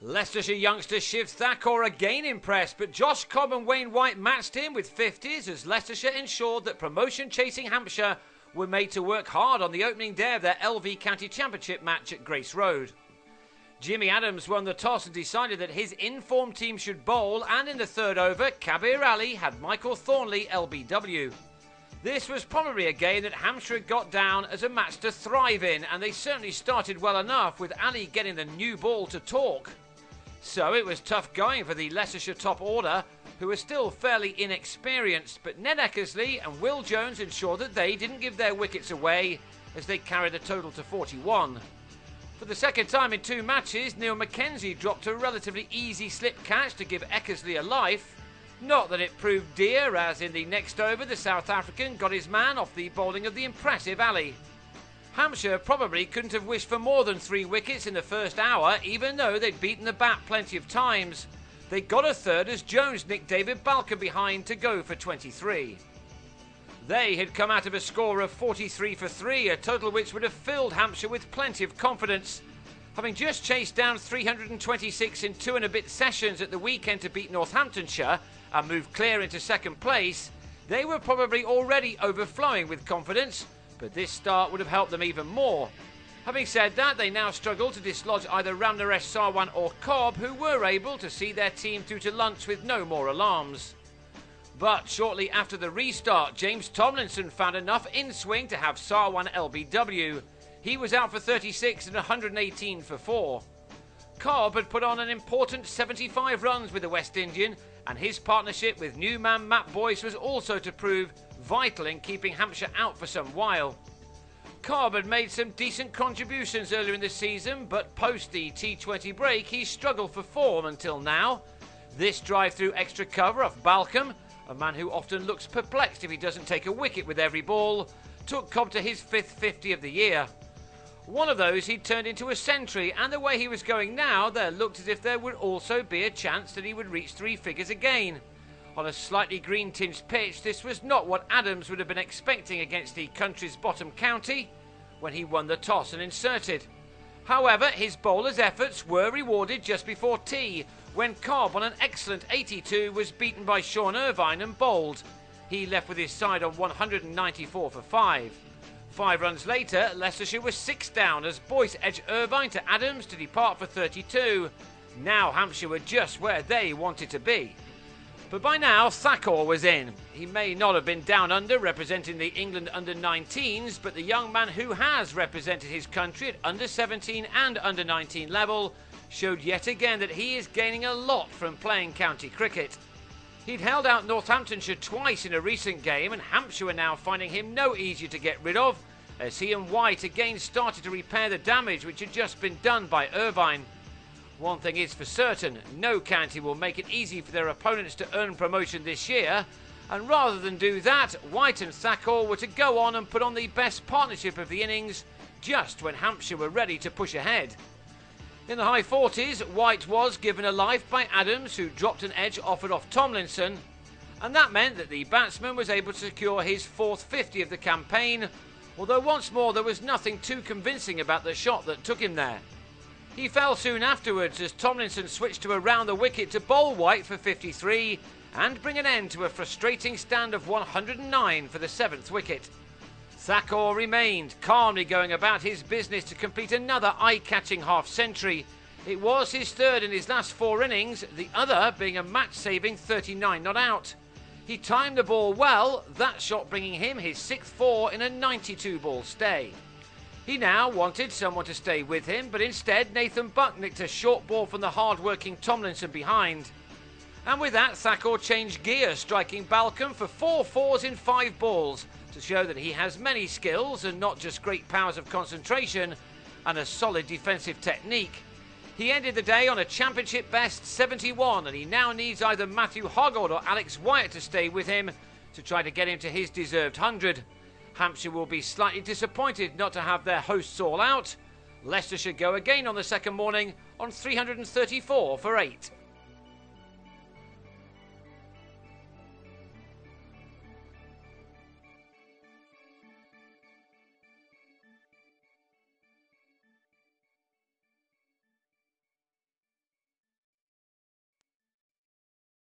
Leicestershire youngster Shiv Thakur again impressed, but Josh Cobb and Wayne White matched him with 50s as Leicestershire ensured that promotion-chasing Hampshire were made to work hard on the opening day of their LV County Championship match at Grace Road. Jimmy Adams won the toss and decided that his in-form team should bowl, and in the third over, Kabir Ali had Michael Thornley LBW. This was probably a game that Hampshire had got down as a match to thrive in, and they certainly started well enough with Ali getting the new ball to talk. So it was tough going for the Leicestershire top order, who were still fairly inexperienced, but Ned Eckersley and Will Jones ensured that they didn't give their wickets away as they carried the total to 41. For the second time in 2 matches, Neil Mackenzie dropped a relatively easy slip catch to give Eckersley a life. Not that it proved dear, as in the next over the South African got his man off the bowling of the impressive Ali. Hampshire probably couldn't have wished for more than 3 wickets in the first hour, even though they'd beaten the bat plenty of times. They got a third as Jones nicked David Balcom behind to go for 23. They had come out of a score of 43 for 3, a total which would have filled Hampshire with plenty of confidence. Having just chased down 326 in 2 and a bit sessions at the weekend to beat Northamptonshire and move clear into second place, they were probably already overflowing with confidence, but this start would have helped them even more. Having said that, they now struggle to dislodge either Ramnaresh Sarwan or Cobb, who were able to see their team through to lunch with no more alarms. But shortly after the restart, James Tomlinson found enough in-swing to have Sarwan LBW. He was out for 36 and 118 for 4. Cobb had put on an important 75 runs with the West Indian, and his partnership with new man Matt Boyce was also to prove vital in keeping Hampshire out for some while. Cobb had made some decent contributions earlier in the season, but post the T20 break he struggled for form until now. This drive through extra cover off Balcom, a man who often looks perplexed if he doesn't take a wicket with every ball, took Cobb to his 5th 50 of the year. One of those he'd turned into a century, and the way he was going now, there looked as if there would also be a chance that he would reach 3 figures again. On a slightly green-tinged pitch, this was not what Adams would have been expecting against the country's bottom county when he won the toss and inserted. However, his bowler's efforts were rewarded just before tea, when Cobb on an excellent 82 was beaten by Sean Irvine and bowled. He left with his side on 194 for 5. 5 runs later, Leicestershire was 6 down as Boyce edged Irvine to Adams to depart for 32. Now Hampshire were just where they wanted to be. But by now, Thakur was in. He may not have been down under representing the England under-19s, but the young man who has represented his country at under-17 and under-19 level showed yet again that he is gaining a lot from playing county cricket. He'd held out Northamptonshire twice in a recent game, and Hampshire were now finding him no easier to get rid of, as he and White again started to repair the damage which had just been done by Irvine. One thing is for certain, no county will make it easy for their opponents to earn promotion this year, and rather than do that, White and Thakur were to go on and put on the best partnership of the innings just when Hampshire were ready to push ahead. In the high 40s, White was given a life by Adams, who dropped an edge offered off Tomlinson, and that meant that the batsman was able to secure his 4th 50 of the campaign, although once more there was nothing too convincing about the shot that took him there. He fell soon afterwards as Tomlinson switched to around the wicket to bowl White for 53 and bring an end to a frustrating stand of 109 for the 7th wicket. Thakur remained, calmly going about his business to complete another eye-catching half-century. It was his 3rd in his last 4 innings, the other being a match-saving 39 not out. He timed the ball well, that shot bringing him his 6th 4 in a 92-ball stay. He now wanted someone to stay with him, but instead Nathan Buck nicked a short ball from the hard-working Tomlinson behind. And with that, Thakur changed gear, striking Balcom for 4 fours in 5 balls, to show that he has many skills and not just great powers of concentration and a solid defensive technique. He ended the day on a championship best 71, and he now needs either Matthew Hoggard or Alex Wyatt to stay with him to try to get him to his deserved 100. Hampshire will be slightly disappointed not to have their hosts all out. Leicestershire go again on the second morning on 334 for 8.